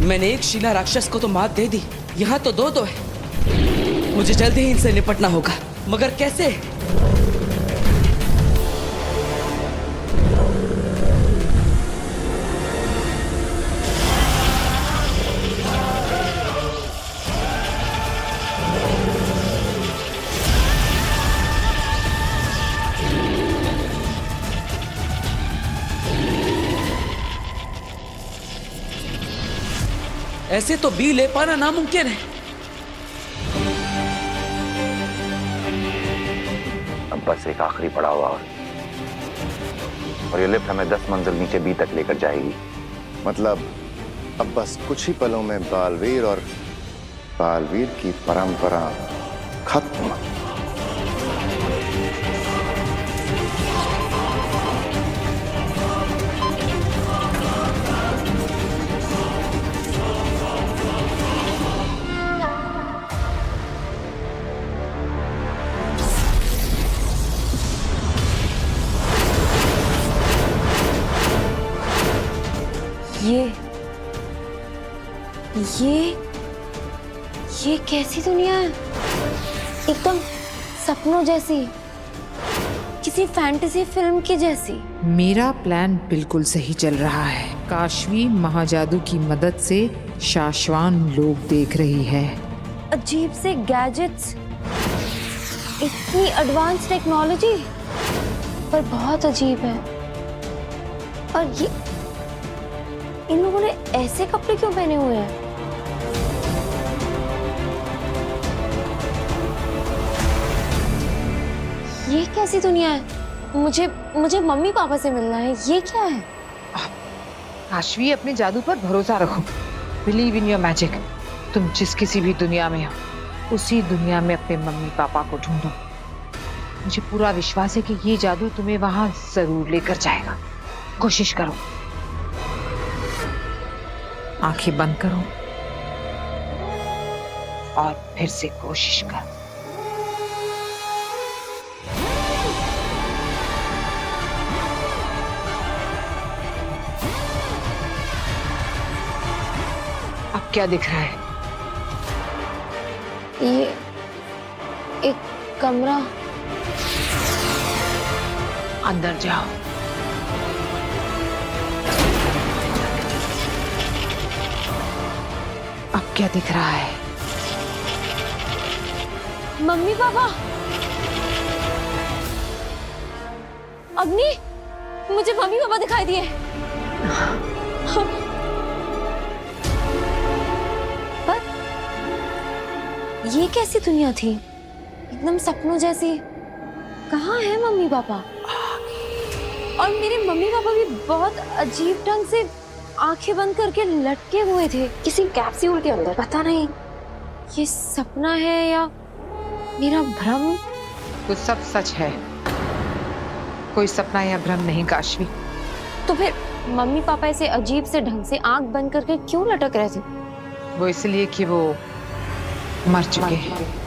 मैंने एक शीला राक्षस को तो मात दे दी, यहाँ तो दो है। मुझे जल्दी ही इनसे निपटना होगा, मगर कैसे? ऐसे तो बी ले पाना नामुमकिन है। अब बस एक आखिरी पड़ाव और ये लिफ्ट हमें 10 मंजिल नीचे बी तक लेकर जाएगी। मतलब अब बस कुछ ही पलों में बालवीर और बालवीर की परंपरा खत्म। ये कैसी दुनिया है? एकदम सपनों जैसी, किसी फैंटेसी फिल्म की जैसी। मेरा प्लान बिल्कुल सही चल रहा है। काशवी महाजादू की मदद से शाश्वान लोग देख रही है। अजीब से गैजेट्स, इतनी एडवांस टेक्नोलॉजी, पर बहुत अजीब है। और ये इन लोगों ने ऐसे कपड़े क्यों पहने हुए हैं? ये कैसी दुनिया है? मुझे मम्मी पापा से मिलना है। ये क्या है? काशवी, अपने जादू पर भरोसा रखो। Believe in your magic. तुम जिस किसी भी दुनिया में हो, उसी दुनिया में अपने मम्मी पापा को ढूंढो। मुझे पूरा विश्वास है कि ये जादू तुम्हें वहां जरूर लेकर जाएगा। कोशिश करो। आंखें बंद करो और फिर से कोशिश करो। अब क्या दिख रहा है? ये एक कमरा। अंदर जाओ। अब क्या दिख रहा है? Mummy papa. अग्नि, मुझे मम्मी पापा दिखाई दिए। पर ये कैसी दुनिया थी? एकदम सपनों जैसी। कहाँ है मम्मी पापा? और मेरे मम्मी पापा भी बहुत अजीब ढंग से आंखें बंद करके लटके हुए थे किसी कैप्सूल के अंदर। पता नहीं ये सपना है या मेरा भ्रम। तो सब सच है, कोई सपना या भ्रम नहीं काशवी। तो फिर मम्मी पापा ऐसे अजीब से ढंग से आंख बंद करके क्यों लटक रहे थे? वो इसलिए कि वो मर चुके हैं।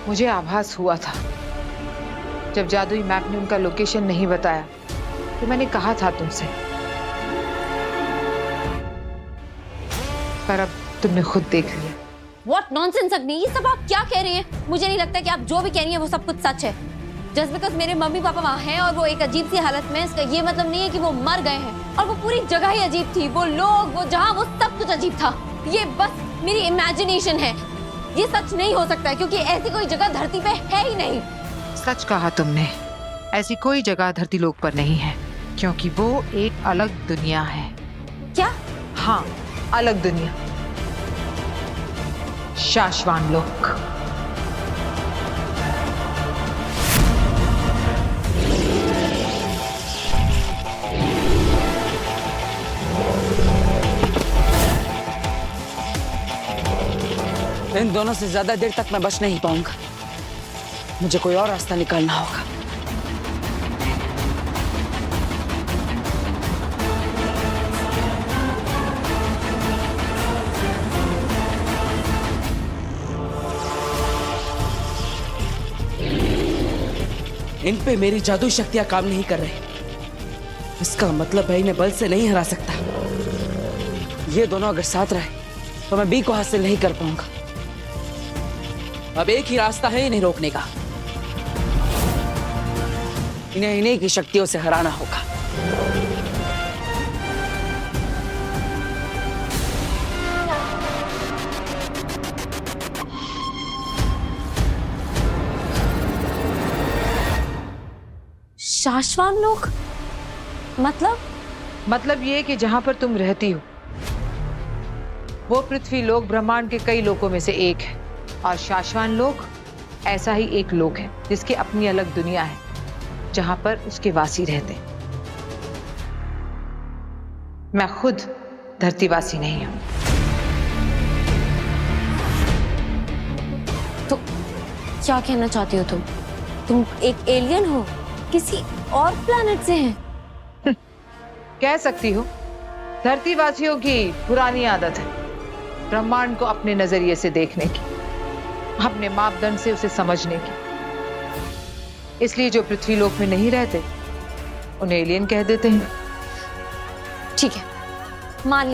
मुझे आभास हुआ था जब जादुई मैप ने उनका लोकेशन नहीं बताया, तो मैंने कहा था तुमसे, पर अब तुमने खुद देख लिया। What nonsense अग्नि, ये सब आप क्या कह रही हैं? मुझे नहीं लगता कि आप जो भी कह रही हैं वो सब कुछ सच है। जस्ट बिकॉज मेरे मम्मी पापा वहाँ हैं और वो एक अजीब सी हालत में, इसका ये मतलब नहीं है कि वो मर गए हैं। और वो पूरी जगह ही अजीब थी, वो लोग, वो जहाँ, वो सब कुछ अजीब था। ये बस मेरी इमेजिनेशन है, ये सच नहीं हो सकता है, क्योंकि ऐसी कोई जगह धरती पे है ही नहीं। सच कहा तुमने, ऐसी कोई जगह धरती लोक पर नहीं है, क्योंकि वो एक अलग दुनिया है। क्या? हाँ, अलग दुनिया, शाश्वान लोक। इन दोनों से ज्यादा देर तक मैं बच नहीं पाऊंगा। मुझे कोई और रास्ता निकालना होगा। इन पे मेरी जादू शक्तियां काम नहीं कर रही। इसका मतलब है इन्हें बल से नहीं हरा सकता। ये दोनों अगर साथ रहे तो मैं बी को हासिल नहीं कर पाऊंगा। अब एक ही रास्ता है इन्हें रोकने का। इन्हें इन्हीं की शक्तियों से हराना होगा। शाश्वान लोग मतलब ये कि जहां पर तुम रहती हो वो पृथ्वी लोक ब्रह्मांड के कई लोकों में से एक है, और शाश्वान लोक ऐसा ही एक लोक है जिसकी अपनी अलग दुनिया है जहां पर उसके वासी रहते हैं। मैं खुद धरतीवासी नहीं हूं। तो क्या कहना चाहती हो तुम एक एलियन हो, किसी और प्लैनेट से हैं? कह सकती हो। धरतीवासियों की पुरानी आदत है ब्रह्मांड को अपने नजरिए से देखने की, अपने मापदंड से उसे समझने की। इसलिए जो पृथ्वी लोक में नहीं रहते उन्हें एलियन कह देते हैं। ठीक है, मान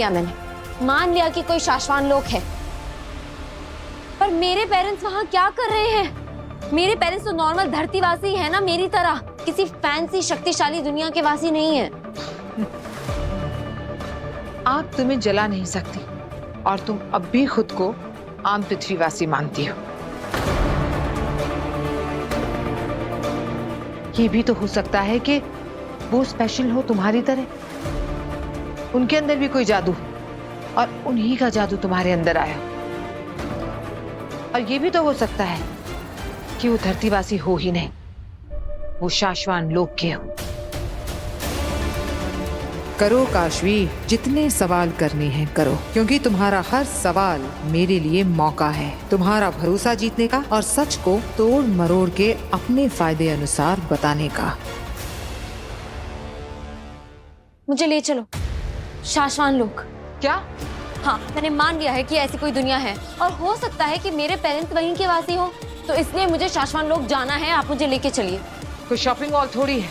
लिया कि कोई शाश्वान लोक है, पर मेरे पेरेंट्स वहां क्या कर रहे हैं? मेरे पेरेंट्स तो नॉर्मल धरतीवासी है ना, मेरी तरह किसी फैंसी शक्तिशाली दुनिया के वासी नहीं है। आग तुम्हें जला नहीं सकती और तुम अब भी खुद को आम पृथ्वीवासी मानती हो। ये भी तो हो सकता है कि वो स्पेशल हो तुम्हारी तरह, उनके अंदर भी कोई जादू हो और उन्हीं का जादू तुम्हारे अंदर आया। और ये भी तो हो सकता है कि वो धरतीवासी हो ही नहीं, वो शाश्वान लोक के हो। करो काशवी, जितने सवाल करने हैं करो, क्योंकि तुम्हारा हर सवाल मेरे लिए मौका है तुम्हारा भरोसा जीतने का और सच को तोड़ मरोड़ के अपने फायदे अनुसार बताने का। मुझे ले चलो शाश्वान लोक। क्या? हाँ, मैंने मान लिया है कि ऐसी कोई दुनिया है और हो सकता है कि मेरे पेरेंट्स वहीं के वासी हो, तो इसलिए मुझे शाश्वान लोक जाना है। आप मुझे लेके चलिए। कोई शॉपिंग मॉल थोड़ी है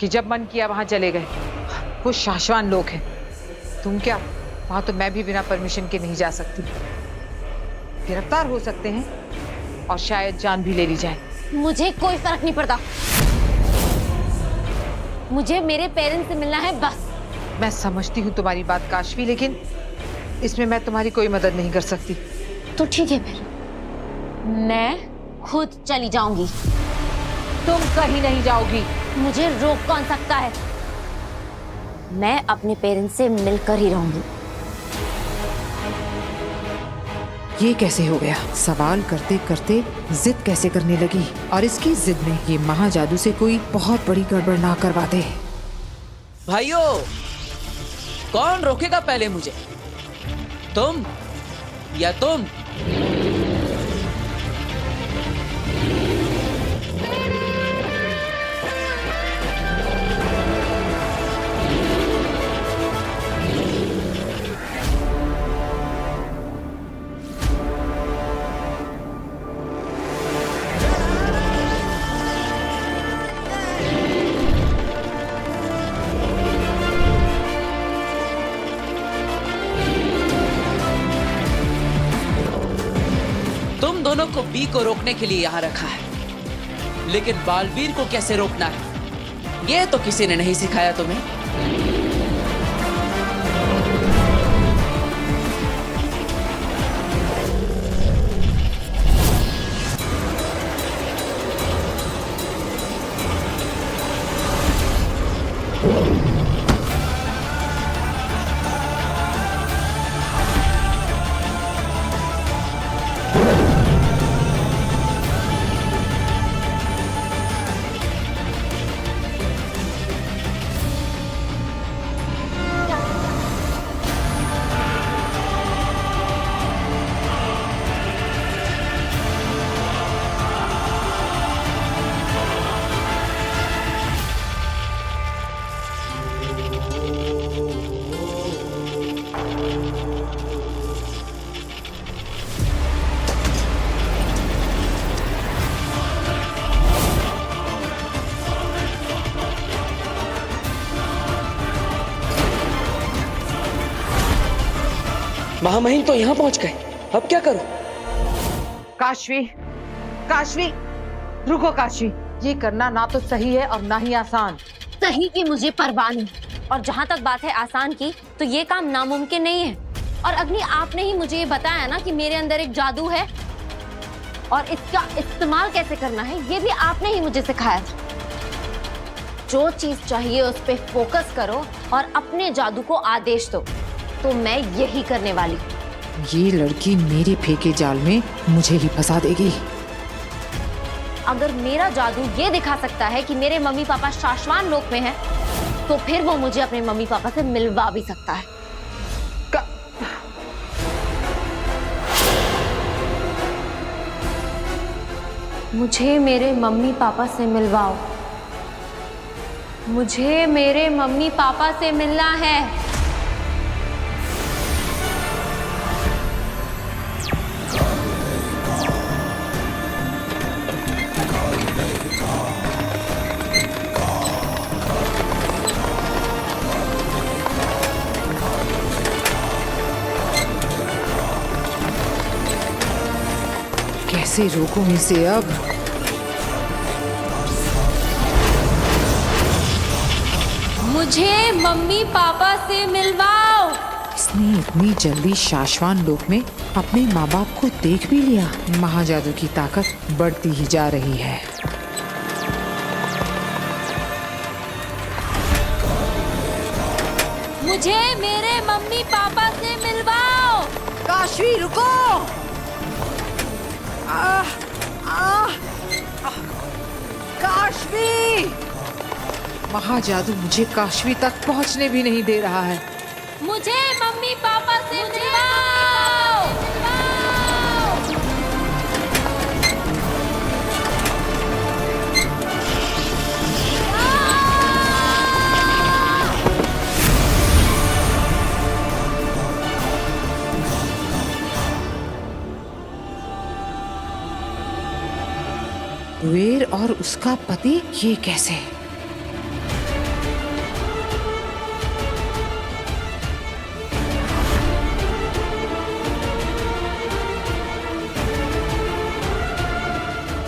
कि जब मन किया वहां चले गए। वो शाश्वान लोक है। तुम क्या, वहां तो मैं भी बिना परमिशन के नहीं जा सकती। गिरफ्तार हो सकते हैं और शायद जान भी ले ली जाए। मुझे कोई फर्क नहीं पड़ता, मुझे मेरे पेरेंट्स से मिलना है बस। मैं समझती हूँ तुम्हारी बात काशवी, लेकिन इसमें मैं तुम्हारी कोई मदद नहीं कर सकती। तो ठीक है, फिर मैं खुद चली जाऊंगी। तुम कहीं नहीं जाओगी। मुझे रोक कौन सकता है? मैं अपने पेरेंट्स से मिलकर ही रहूंगी। ये कैसे हो गया? सवाल करते करते जिद कैसे करने लगी, और इसकी जिद में ये महाजादू से कोई बहुत बड़ी गड़बड़ ना करवा दे। भाइयों, कौन रोकेगा पहले मुझे, तुम या तुम? तुम दोनों को बी को रोकने के लिए यहाँ रखा है, लेकिन बालवीर को कैसे रोकना है ये तो किसी ने नहीं सिखाया तुम्हें। महामहिम तो यहाँ पहुंच गए, अब क्या करूं? काशवी, काशवी, रुको काशवी। ये करना ना तो सही है और ना ही आसान। सही की मुझे परवाह नहीं, और जहाँ तक बात है आसान की, तो ये काम नामुमकिन नहीं है। और अग्नि, आपने ही मुझे ये बताया ना कि मेरे अंदर एक जादू है, और इसका इस्तेमाल कैसे करना है ये भी आपने ही मुझे सिखाया था। जो चीज चाहिए उस पे फोकस करो और अपने जादू को आदेश दो, तो मैं यही करने वाली हूँ। ये लड़की मेरे फेंके जाल में मुझे ही फंसा देगी। अगर मेरा जादू ये दिखा सकता है कि मेरे मम्मी पापा शाश्वान लोक में हैं, तो फिर वो मुझे अपने मम्मी पापा से मिलवा भी सकता है। मुझे मेरे मम्मी पापा से मिलवाओ, मुझे मेरे मम्मी पापा से मिलना है। कैसे रोकूं इसे अब? मुझे मम्मी पापा से मिलवाओ। इसने इतनी जल्दी शाश्वान लोक में अपने माँ बाप को देख भी लिया। महाजादू की ताकत बढ़ती ही जा रही है। मुझे मेरे मम्मी पापा से मिलवाओ। काशवी रुको! काशवी! महाजादू मुझे काशवी तक पहुंचने भी नहीं दे रहा है। मुझे मम्मी पापा से मिलवाओ। कुबेर और उसका पति, ये कैसे?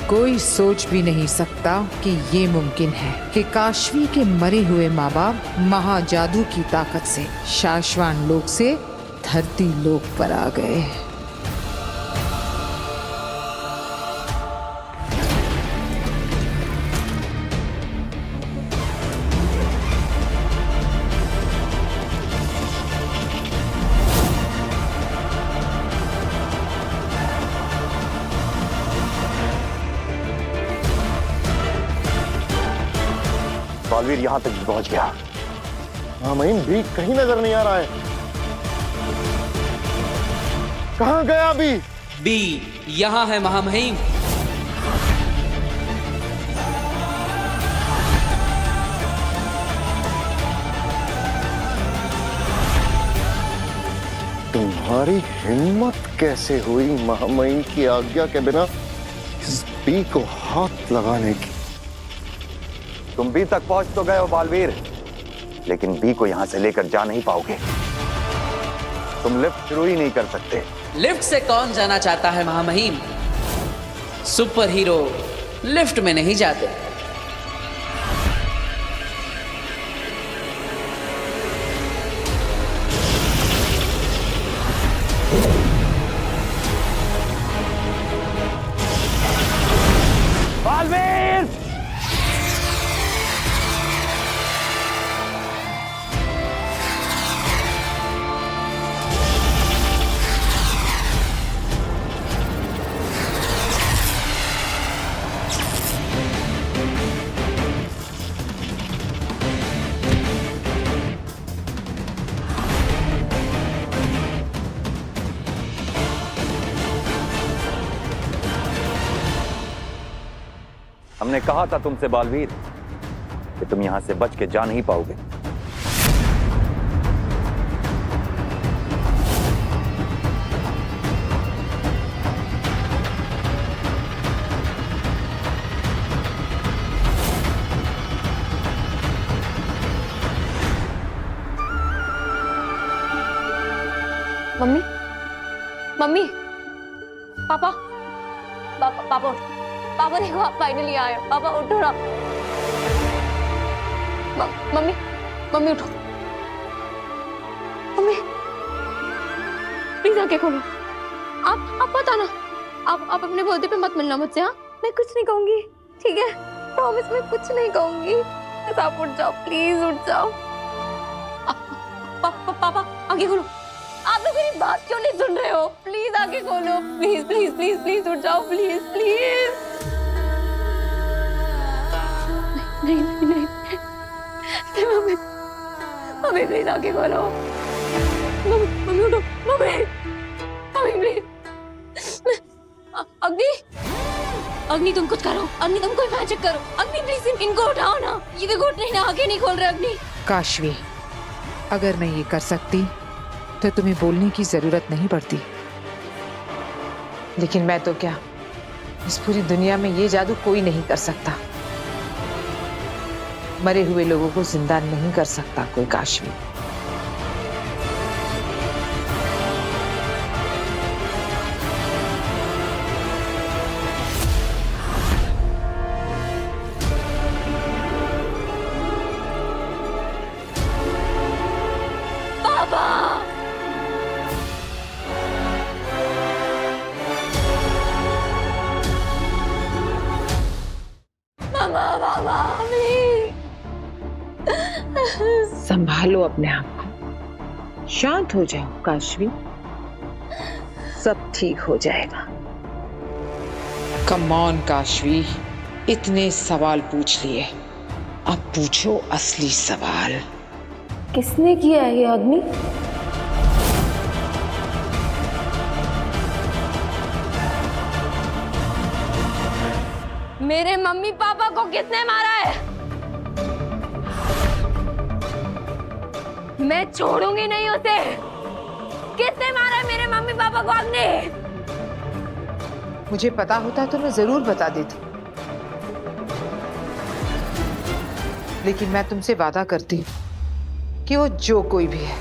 कोई सोच भी नहीं सकता कि ये मुमकिन है कि काशवी के मरे हुए माँ बाप महाजादू की ताकत से शाश्वान लोक से धरती लोक पर आ गए। बालवीर यहाँ तक भी पहुंच गया। महामहिम भी कहीं नजर नहीं आ रहा है। कहाँ गया अभी? बी यहाँ है महामहिम। तुम्हारी हिम्मत कैसे हुई महामहिम की आज्ञा के बिना इस बी को हाथ लगाने की? तुम बी तक पहुंच तो गए हो बालवीर, लेकिन बी को यहां से लेकर जा नहीं पाओगे। तुम लिफ्ट शुरू ही नहीं कर सकते। लिफ्ट से कौन जाना चाहता है महामहिम? सुपर हीरो लिफ्ट में नहीं जाते। बालवीर! हमने कहा था तुमसे बालवीर कि तुम यहां से बच के जा नहीं पाओगे। मम्मी, मम्मी, पापा, पापा, पापा उठो। पापा देखो, आप फाइनली आए हो। पापा उठो ना। मम्मी, मम्मी उठो। मम्मी, प्लीज आंखें खोलो। आप मत आना। आप अपने बर्थडे पे मत मिलना मुझसे। हाँ, मैं कुछ नहीं कहूंगी, ठीक है? प्रॉमिस, मैं कुछ नहीं कहूंगी। बस आप उठ जाओ, प्लीज उठ जाओ। पापा आंखें खोलो। आप लोग मेरी बात क्यों नहीं सुन रहे हो? प्लीज आंखें खोलो, प्लीज प्लीज प्लीज प्लीज उठ जाओ, प्लीज प्लीज। नहीं नहीं नहीं, नहीं मम्मी, मम्मी प्लीज आंखें खोलो। मम्मी, मम्मी उठो। Mummy, mummy please. अग्नि, अग्नि तुम कुछ करो। अग्नि तुम कोई मैजिक करो। अग्नि प्लीज इनको उठाओ ना। ये देखो उठ नहीं, आंखें नहीं खोल रहे अग्नि। काशवी, अगर मैं ये कर सकती तो तुम्हें बोलने की जरूरत नहीं पड़ती। लेकिन मैं तो क्या, इस पूरी दुनिया में ये जादू कोई नहीं कर सकता। मरे हुए लोगों को जिंदा नहीं कर सकता कोई काशवी। संभालो अपने आप को, शांत हो जाओ काशवी, सब ठीक हो जाएगा। कम ऑन काशवी, इतने सवाल पूछ लिए, अब पूछो असली सवाल। किसने किया है ये अग्नि? मेरे मम्मी पापा को किसने मारा है? मैं छोड़ूंगी नहीं उसे। किसने मारा है मेरे मम्मी पापा को? अग्नि। मुझे पता होता तो मैं जरूर बता देती, लेकिन मैं तुमसे वादा करती हूँ कि वो जो कोई भी है,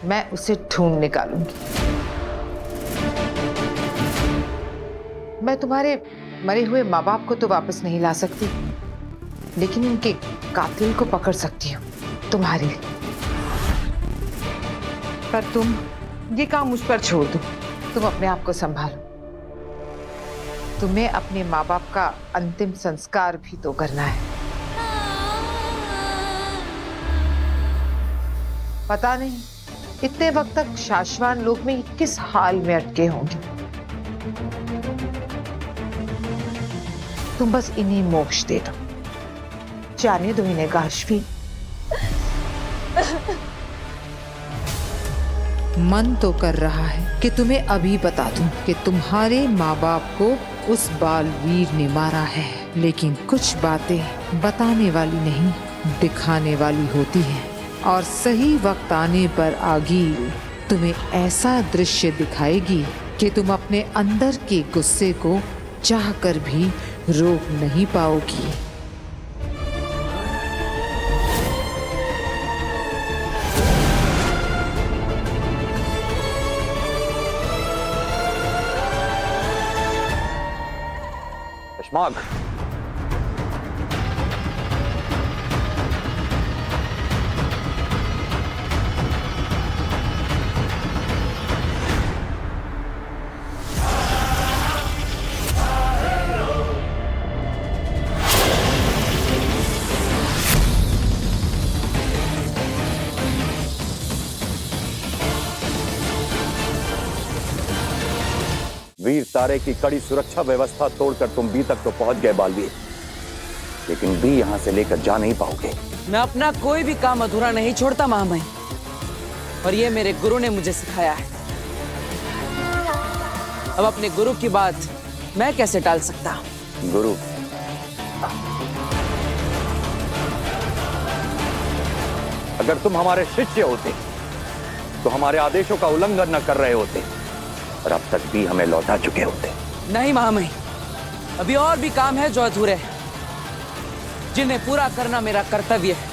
मैं उसे ढूंढ निकालूंगी। मैं तुम्हारे मरे हुए माँ बाप को तो वापस नहीं ला सकती, लेकिन उनके कातिल को पकड़ सकती हूँ तुम्हारे लिए। पर तुम ये काम मुझ पर छोड़ दो, तुम अपने आप को संभालो। तुम्हें अपने माँ बाप का अंतिम संस्कार भी तो करना है। पता नहीं इतने वक्त तक शाश्वान लोक में किस हाल में अटके होंगे। तुम बस इन्हें मोक्ष दे दो, जाने दो इन्हें काशवी। मन तो कर रहा है कि तुम्हें अभी बता दूं कि तुम्हारे माँ बाप को उस बालवीर ने मारा है, लेकिन कुछ बातें बताने वाली नहीं, दिखाने वाली होती हैं, और सही वक्त आने पर आगी तुम्हें ऐसा दृश्य दिखाएगी कि तुम अपने अंदर के गुस्से को चाहकर भी रोक नहीं पाओगी। Schmack. वीर तारे की कड़ी सुरक्षा व्यवस्था तोड़कर तुम बी तक तो पहुंच गए बालवीर, लेकिन बी यहां से लेकर जा नहीं पाओगे। मैं अपना कोई भी काम अधूरा नहीं छोड़ता महामहिम, और ये मेरे गुरु ने मुझे सिखाया है। अब अपने गुरु की बात मैं कैसे टाल सकता? गुरु, अगर तुम हमारे शिष्य होते तो हमारे आदेशों का उल्लंघन न कर रहे होते, और अब तक भी हमें लौटा चुके होते। नहीं महामहिम, अभी और भी काम है जो अधूरे हैं, जिन्हें पूरा करना मेरा कर्तव्य है।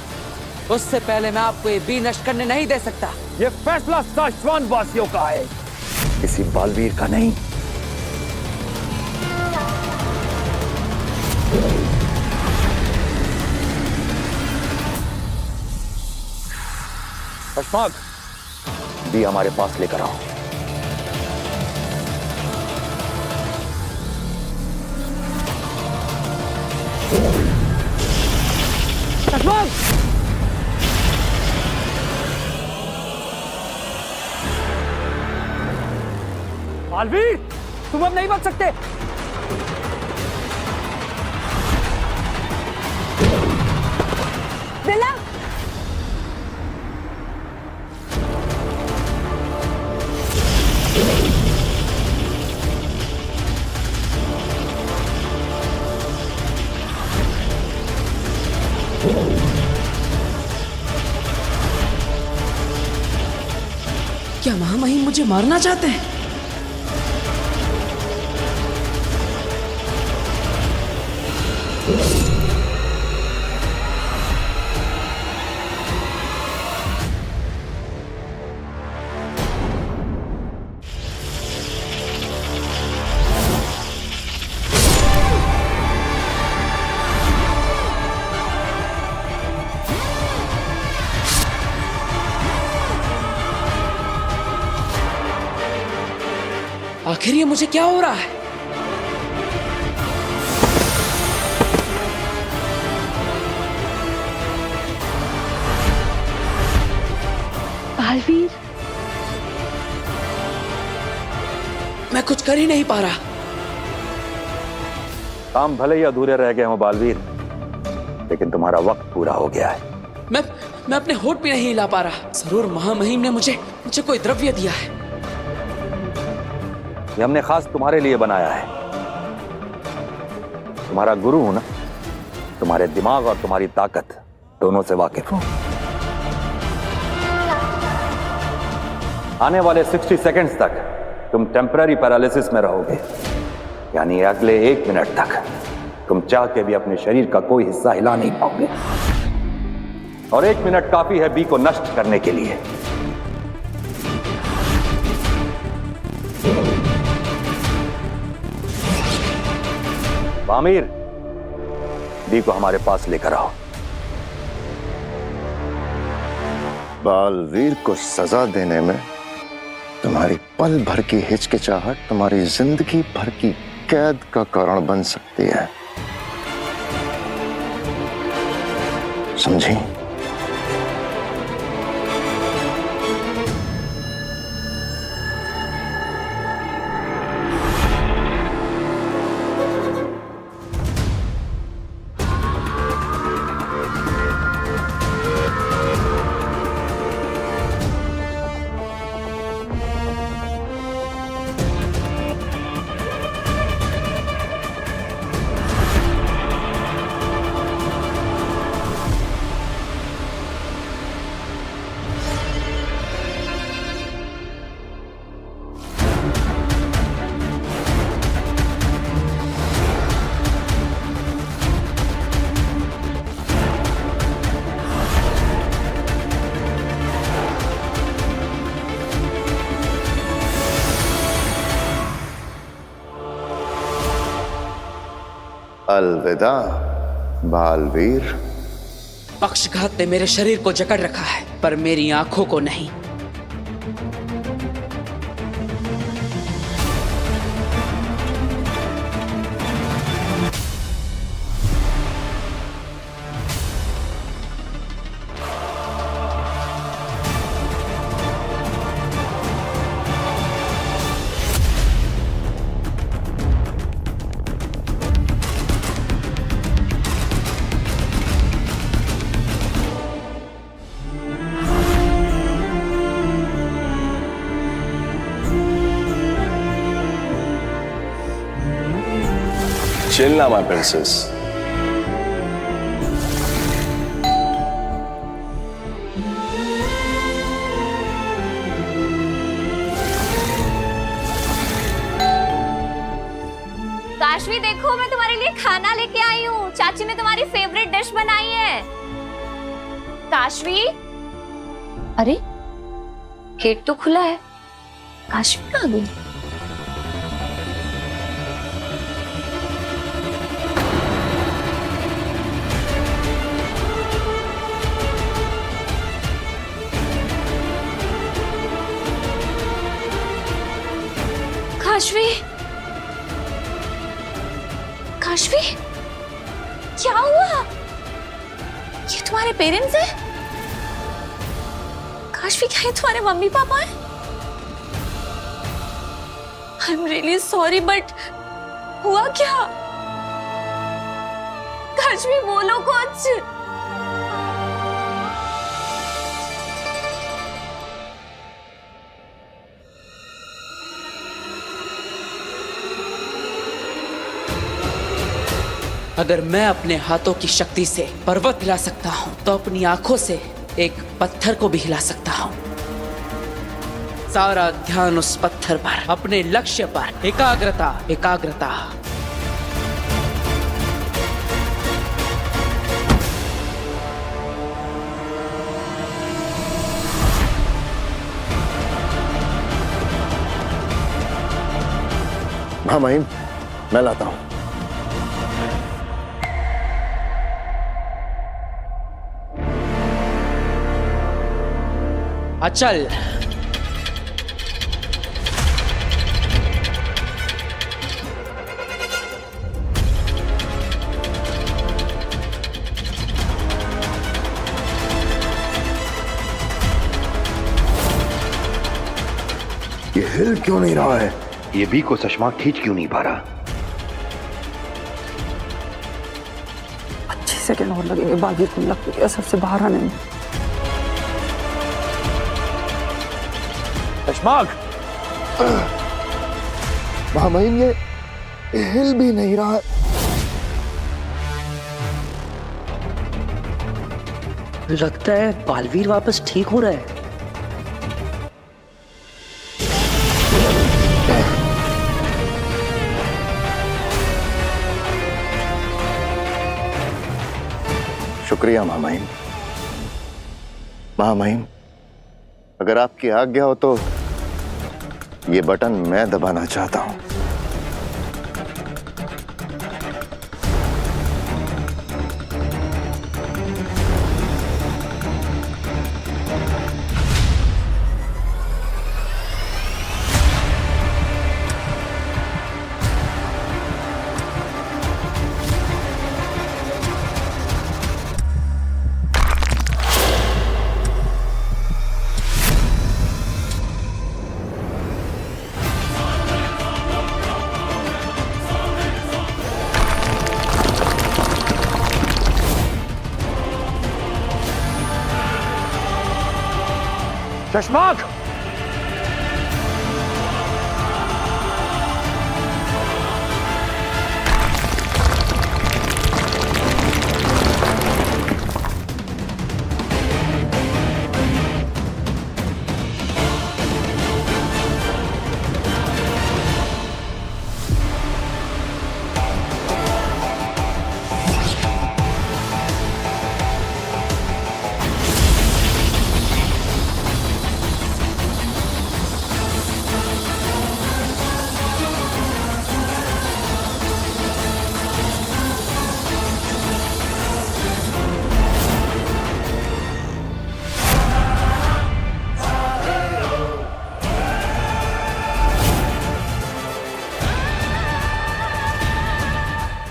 उससे पहले मैं आपको ये बी नष्ट करने नहीं दे सकता। ये फैसला साशवान वासियों का है। किसी बालवीर का नहीं। अशफाक, बी हमारे पास लेकर आओ। बालवीर, तुम अब नहीं बच सकते। बिल्ला, क्या महामहिम मुझे मारना चाहते हैं? आखिर ये मुझे क्या हो रहा है? बालवीर, मैं कुछ कर ही नहीं पा रहा। काम भले ही अधूरे रह गए हो बालवीर, लेकिन तुम्हारा वक्त पूरा हो गया है। मैं अपने होठ भी नहीं हिला पा रहा। जरूर महामहिम ने मुझे कोई द्रव्य दिया है। ये हमने खास तुम्हारे लिए बनाया है। तुम्हारा गुरु हूं ना, तुम्हारे दिमाग और तुम्हारी ताकत दोनों से वाकिफ हूं। आने वाले 60 सेकंड्स तक तुम टेम्पररी पैरालिसिस में रहोगे, यानी अगले 1 मिनट तक तुम चाह के भी अपने शरीर का कोई हिस्सा हिला नहीं पाओगे। और 1 मिनट काफी है बी को नष्ट करने के लिए। आमिर, बी को हमारे पास लेकर आओ। बालवीर को सजा देने में तुम्हारी पल भर की हिचकिचाहट तुम्हारी जिंदगी भर की कैद का कारण बन सकती है, समझी? अलविदा बालवीर। पक्षघात ने मेरे शरीर को जकड़ रखा है, पर मेरी आंखों को नहीं। Chill now, my princess. Kashvi देखो, मैं तुम्हारे लिए खाना लेके आई हूँ। चाची ने तुम्हारी फेवरेट डिश बनाई है। काशवी, अरे गेट तो खुला है। काश्वी कहाँ गई? काश्वी, काश्वी, क्या हुआ? ये तुम्हारे पेरेंट्स हैं? काश्वी, क्या ये तुम्हारे मम्मी पापा हैं? I'm really sorry, but हुआ क्या? काश्वी, बोलो कुछ। अगर मैं अपने हाथों की शक्ति से पर्वत हिला सकता हूं, तो अपनी आंखों से एक पत्थर को भी हिला सकता हूं। सारा ध्यान उस पत्थर पर, अपने लक्ष्य पर, एकाग्रता, एकाग्रता। हाँ महिम, मैं लाता हूं। अचल, ये हिल क्यों नहीं रहा है? ये बी को चश्मा खींच क्यों नहीं पा रहा? 25 सेकंड और लगेंगे बालवीर को लग के असर से बाहर आने में। चश्माक, महामहिम, ये हिल भी नहीं रहा है। लगता है बालवीर वापस ठीक हो रहा है। शुक्रिया महामहिम। महामहिम, अगर आपकी आज्ञा हो तो ये बटन मैं दबाना चाहता हूं। चश्माक,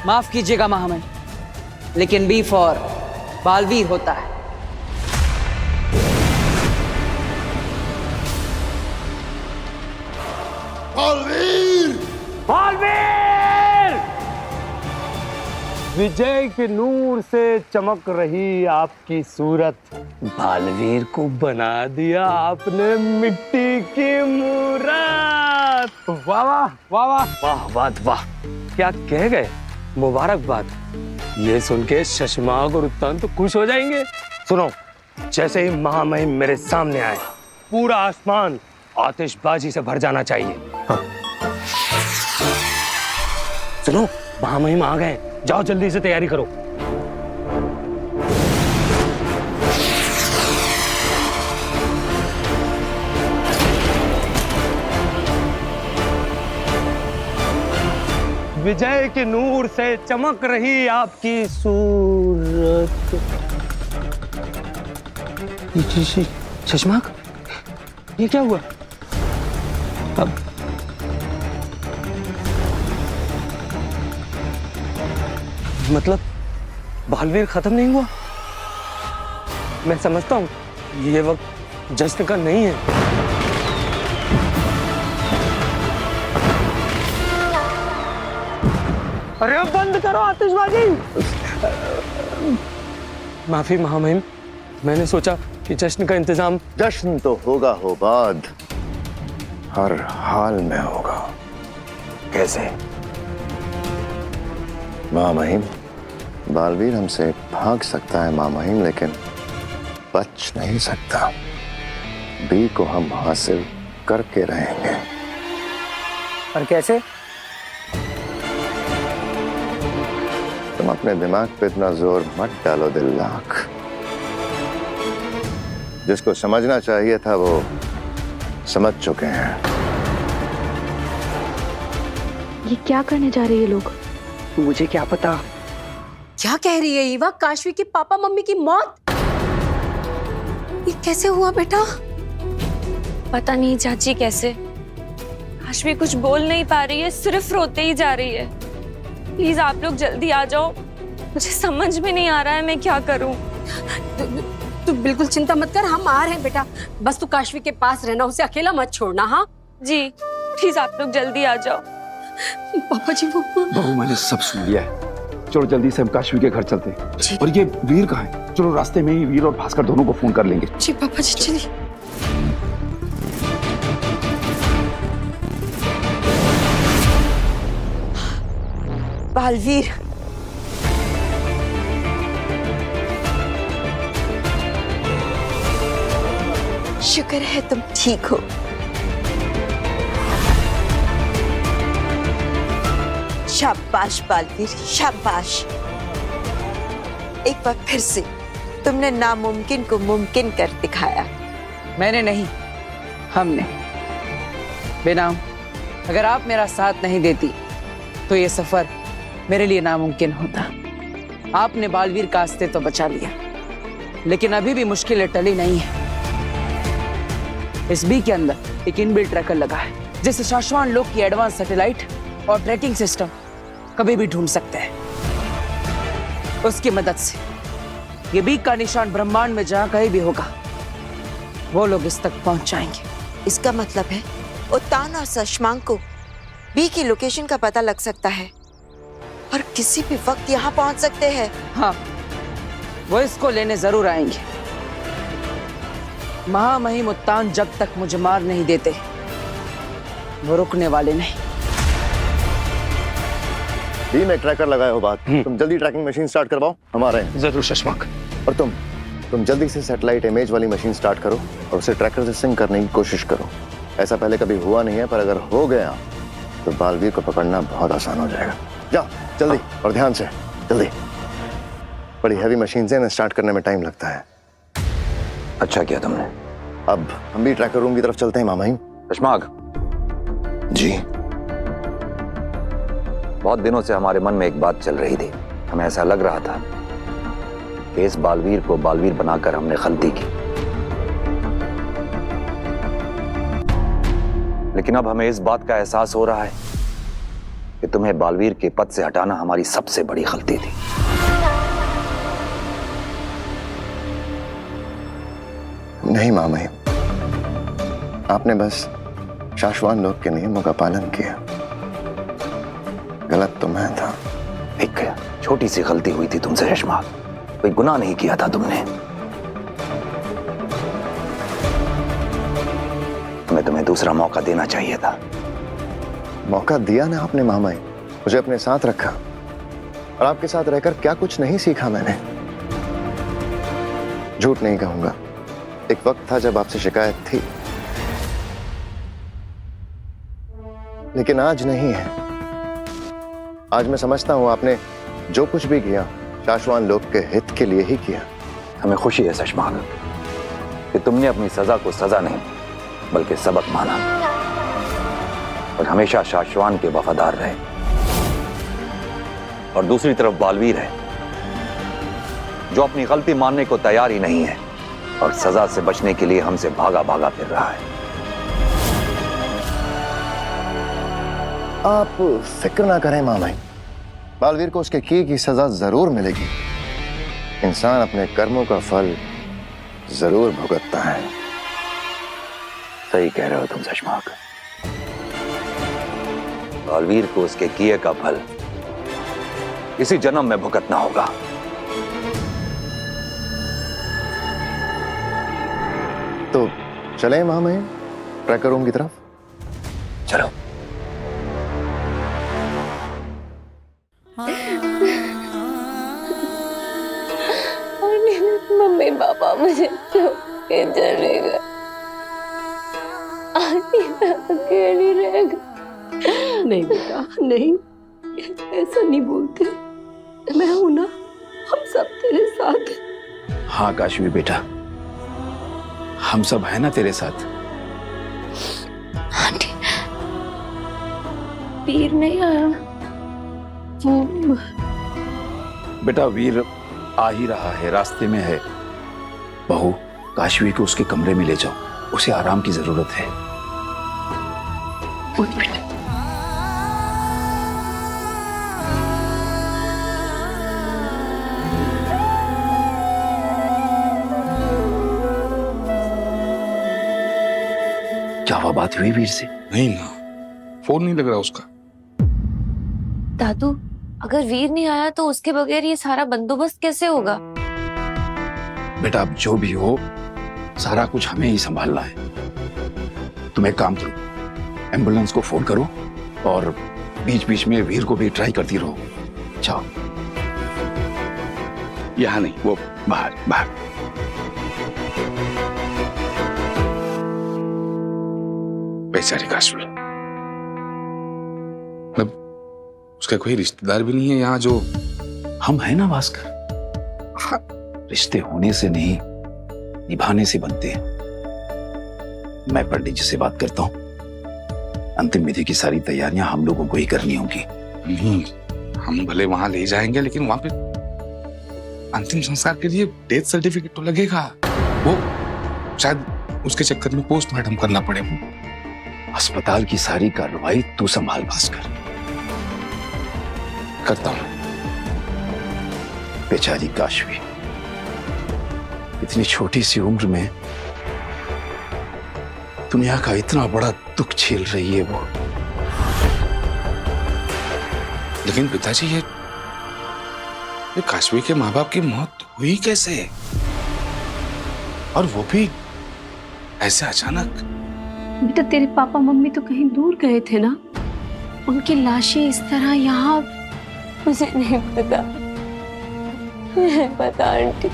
माफ कीजिएगा महामहिम, लेकिन बी फॉर बालवीर होता है। बालवीर! विजय के नूर से चमक रही आपकी सूरत, बालवीर को बना दिया आपने मिट्टी की मूरत। वाह वाह वाह वाह वाह वाह वाह, क्या कह गए, मुबारकबाद। ये सुन के शशमाक और उत्तान तो खुश हो जाएंगे। सुनो, जैसे ही महामहिम मेरे सामने आए, पूरा आसमान आतिशबाजी से भर जाना चाहिए। हाँ। सुनो, महामहिम आ गए, जाओ जल्दी से तैयारी करो। विजय के नूर से चमक रही आपकी सूरत। शशमाक, ये क्या हुआ? अब मतलब बालवीर खत्म नहीं हुआ? मैं समझता हूँ ये वक्त जश्न का नहीं है। अरे अब बंद करो आतिशबाजी। माफी महामहिम, मैंने सोचा कि जश्न का इंतजाम। जश्न तो होगा हो बाद, हर हाल में होगा। कैसे? माँ महिम, बालवीर हमसे भाग सकता है माँ महिम, लेकिन बच नहीं सकता। बी को हम हासिल करके रहेंगे। और कैसे? तुम अपने दिमाग पे इतना जोर मत डालो दिल्लाख। जिसको समझना चाहिए था वो समझ चुके हैं। ये क्या करने जा रहे हैं लोग? मुझे क्या पता। क्या कह रही है ईवा? काशवी के पापा मम्मी की मौत? ये कैसे हुआ बेटा? पता नहीं चाची कैसे। काशवी कुछ बोल नहीं पा रही है, सिर्फ रोते ही जा रही है। प्लीज आप लोग जल्दी आ जाओ, मुझे समझ में नहीं आ रहा है मैं क्या करूं। तू बिल्कुल चिंता मत कर, हम आ रहे हैं बेटा। बस तू काशवी के पास रहना, उसे अकेला मत छोड़ना। हाँ जी, प्लीज आप लोग जल्दी आ जाओ। पापा जी वो बहू, मैंने सब सुन लिया है। चलो जल्दी से हम काशवी के घर चलते हैं। और ये वीर कहाँ है? चलो रास्ते में ही वीर और भास्कर दोनों को फोन कर लेंगे। जी पापा जी चलिए। बालवीर, शुक्र है तुम ठीक हो। शाबाश बालवीर, शाबाश। एक बार फिर से तुमने नामुमकिन को मुमकिन कर दिखाया। मैंने नहीं, हमने। बेनाम, अगर आप मेरा साथ नहीं देती तो ये सफर मेरे लिए नामुमकिन होता। आपने बालवीर का अस्तित्व बचा लिया, लेकिन अभी भी मुश्किलें टली नहीं है। इस बी के अंदर एक इनबिल्ट ट्रैकर लगा है, जिसे शाश्वान लोग की एडवांस सैटेलाइट और ट्रैकिंग सिस्टम कभी भी ढूंढ सकते हैं। उसकी मदद से ये बी का निशान ब्रह्मांड में जहां कहीं भी होगा, वो लोग इस तक पहुंच जाएंगे। इसका मतलब है उत्तान और शशांक को बी की लोकेशन का पता लग सकता है और किसी भी वक्त यहाँ पहुंच सकते हैं। हाँ, वो इसको लेने जरूर आएंगे। महामहिम उत्तान जब तक मुझे मार नहीं देते, वो रुकने वाले नहीं। बी में ट्रैकर लगाए हो बात। तुम जल्दी ट्रैकिंग मशीन स्टार्ट करवाओ, हम आ रहे हैं। जरूर शशांक। और तुम जल्दी से सैटेलाइट इमेज वाली मशीन स्टार्ट करो और उसे ट्रैकर से सिंक करने की कोशिश करो। ऐसा पहले कभी हुआ नहीं है, पर अगर हो गया तो बालवीर को पकड़ना बहुत आसान हो जाएगा। जाओ जल्दी और ध्यान से, जल्दी। बड़ी हैवी मशीन से स्टार्ट करने में टाइम लगता है। अच्छा किया तुमने। अब हम भी ट्रैकर रूम की तरफ चलते हैं मामाही। शशांक जी। बहुत दिनों से हमारे मन में एक बात चल रही थी। हमें ऐसा लग रहा था कि इस बालवीर को बालवीर बनाकर हमने गलती की, लेकिन अब हमें इस बात का एहसास हो रहा है कि तुम्हें बालवीर के पद से हटाना हमारी सबसे बड़ी गलती थी। नहीं मामाही, आपने बस शाश्वान लोग के नियमों का पालन किया। गलत तो मैं था। एक छोटी सी गलती हुई थी तुमसे शशांक, कोई गुनाह नहीं किया था तुमने। हमें तुम्हें दूसरा मौका देना चाहिए था। मौका दिया ना आपने मामाई, मुझे अपने साथ रखा और आपके साथ रहकर क्या कुछ नहीं सीखा मैंने। झूठ नहीं कहूंगा, एक वक्त था जब आपसे शिकायत थी, लेकिन आज नहीं है। आज मैं समझता हूं आपने जो कुछ भी किया शाश्वान लोग के हित के लिए ही किया। हमें खुशी है शशांक कि तुमने अपनी सजा को सजा नहीं बल्कि सबक माना और हमेशा शाश्वान के वफादार रहे। और दूसरी तरफ बालवीर है जो अपनी गलती मानने को तैयार ही नहीं है और सजा से बचने के लिए हमसे भागा भागा फिर रहा है। आप फिक्र ना करें मामा, बालवीर को उसके किए की सजा जरूर मिलेगी। इंसान अपने कर्मों का फल जरूर भुगतता है। सही कह रहे हो तुम शशांक। बालवीर को उसके किए का फल इसी जन्म में भुगतना होगा। तो चलें मामा ट्रैकर रूम की तरफ। चलो। मम्मी पापा मुझे छोड़ के चले गए। आंटी मैं अकेली रह गई। नहीं बेटा नहीं, ऐसा नहीं बोलते। मैं हूं ना, हम सब तेरे साथ हैं। हाँ काशवी बेटा, हम सब है ना तेरे साथ। आंटी वीर नहीं आया। वो बेटा वीर आ ही रहा है, रास्ते में है। बहू, काशवी को उसके कमरे में ले जाओ, उसे आराम की जरूरत है। क्या वो बात हुई वीर से? नहीं ना, फोन नहीं लग रहा उसका। दादू, अगर वीर नहीं आया तो उसके बगैर ये सारा बंदोबस्त कैसे होगा? बेटा अब जो भी हो, सारा कुछ हमें ही संभालना है। तुम एक काम करो, एम्बुलेंस को फोन करो और बीच बीच में वीर को भी ट्राई करती रहो। जाओ। यहाँ नहीं, वो बाहर बाहर। बेचारी काशवी, मतलब उसका कोई रिश्तेदार भी नहीं है यहाँ जो। हम है ना भास्कर, रिश्ते होने से नहीं निभाने से बनते हैं। मैं पंडित जी से बात करता हूँ, अंतिम विधि की सारी तैयारियां हम लोगों को ही करनी होंगी। नहीं, हम भले वहां ले जाएंगे लेकिन वहां पे अंतिम संस्कार के लिए डेथ सर्टिफिकेट तो लगेगा। वो शायद उसके चक्कर में पोस्टमार्टम करना पड़े। अस्पताल की सारी कार्रवाई तू संभाल भास्कर। करता हूं। बेचारी काशवी इतनी छोटी सी उम्र में दुनिया का इतना बड़ा दुख झेल रही है वो। लेकिन पिताजी, ये काशवी के माँ बाप की मौत हुई कैसे, और वो भी ऐसे अचानक? बेटा तेरे पापा मम्मी तो कहीं दूर गए थे ना, उनकी लाशें इस तरह यहाँ। मुझे नहीं पता, नहीं पता आंटी।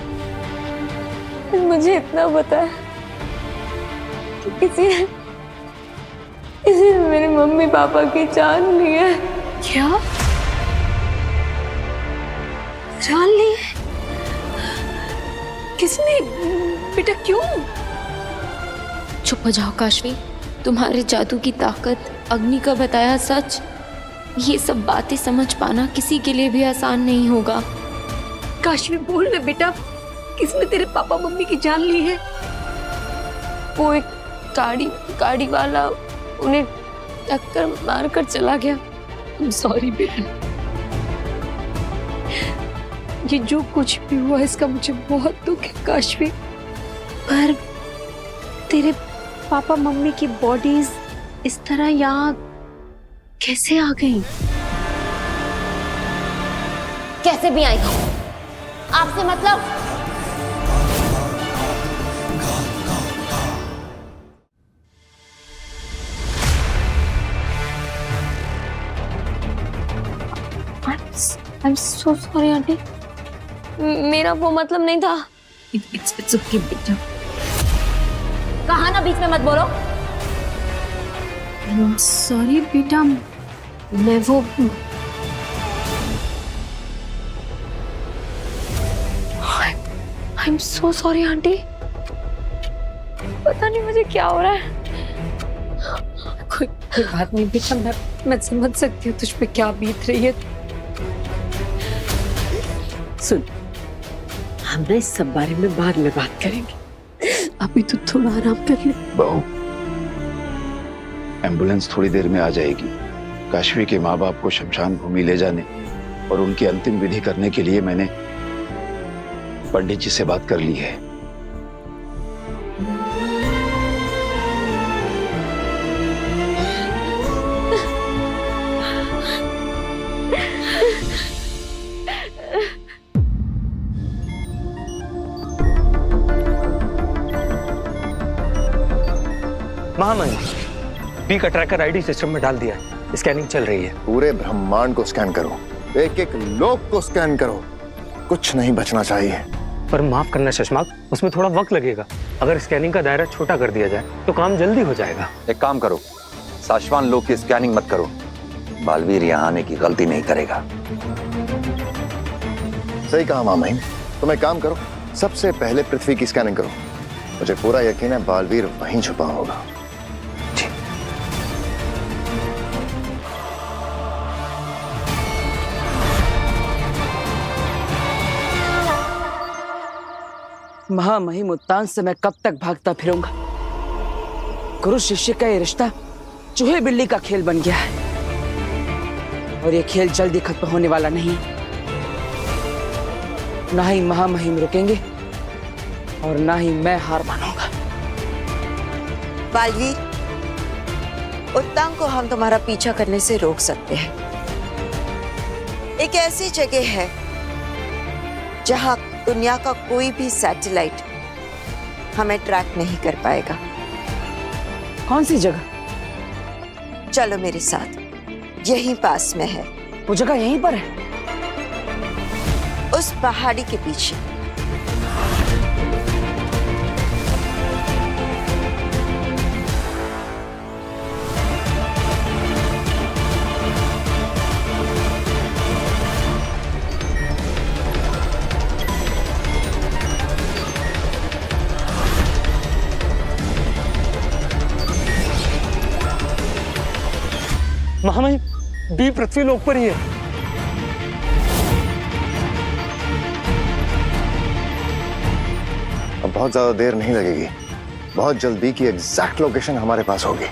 मुझे इतना पता है कि किसी ने मेरे मम्मी पापा की जान ली है। क्या जान ली है? किसने? बेटा क्यों? चुप हो जाओ काशवी, तुम्हारे जादू की ताकत, अग्नि का बताया सच, ये सब बातें समझ पाना किसी के लिए भी आसान नहीं होगा। काशवी बोल ना बेटा, किसने तेरे पापा मम्मी की जान ली है? वो एक गाड़ी वाला उन्हें टक्कर मारकर चला गया। सॉरी बेटा, ये जो कुछ भी हुआ इसका मुझे बहुत दुख है काशवी, पर तेरे पापा मम्मी की बॉडीज इस तरह यहाँ कैसे आ गई? कैसे भी आई आपसे मतलब? I'm so sorry आंटी, मेरा वो मतलब नहीं था। It's okay बेटा। कहा ना बीच में मत बोलो। सॉरी बेटा, मैं वो I'm so sorry आंटी, पता नहीं मुझे क्या हो रहा है। कोई बात नहीं बेटा, मैं समझ सकती हूँ तुझ पे क्या बीत रही है। सुन, हम ना इस सब बारे में बाद में बात करेंगे, अभी तो थोड़ा आराम कर ले। बहू, एम्बुलेंस थोड़ी देर में आ जाएगी। काशवी के माँ बाप को शमशान भूमि ले जाने और उनकी अंतिम विधि करने के लिए मैंने पंडित जी से बात कर ली है। महामहिम, बी का ट्रैकर आईडी सिस्टम में डाल दिया है, स्कैनिंग चल रही है। पूरे ब्रह्मांड को स्कैन करो, एक एक लोक को स्कैन करो, कुछ नहीं बचना चाहिए। पर माफ करना शशमाक, उसमें थोड़ा वक्त लगेगा। अगर स्कैनिंग का दायरा छोटा कर दिया जाए तो काम जल्दी हो जाएगा। एक काम करो, साशवान लोग की स्कैनिंग मत करो, बालवीर यहाँ आने की गलती नहीं करेगा। सही कहा मामहिम, तुम एक काम करो, सबसे पहले पृथ्वी की स्कैनिंग करो। मुझे पूरा यकीन है बालवीर वहीं छुपा होगा। महामहिम उत्तान से मैं कब तक भागता फिरूंगा? गुरु शिष्य का ये रिश्ता चूहे बिल्ली का खेल बन गया है और ये खेल जल्दी खत्म होने वाला नहीं। ना ही महामहिम रुकेंगे और ना ही मैं हार मानूंगा। बालवीर, उत्तांग को हम तुम्हारा पीछा करने से रोक सकते हैं। एक ऐसी जगह है जहां दुनिया का कोई भी सैटेलाइट हमें ट्रैक नहीं कर पाएगा। कौन सी जगह? चलो मेरे साथ, यहीं पास में है। वो जगह यहीं पर है? उस पहाड़ी के पीछे। महामहिम, बी पृथ्वी लोक पर ही है। अब बहुत ज्यादा देर नहीं लगेगी, बहुत जल्द बी की एग्जैक्ट लोकेशन हमारे पास होगी।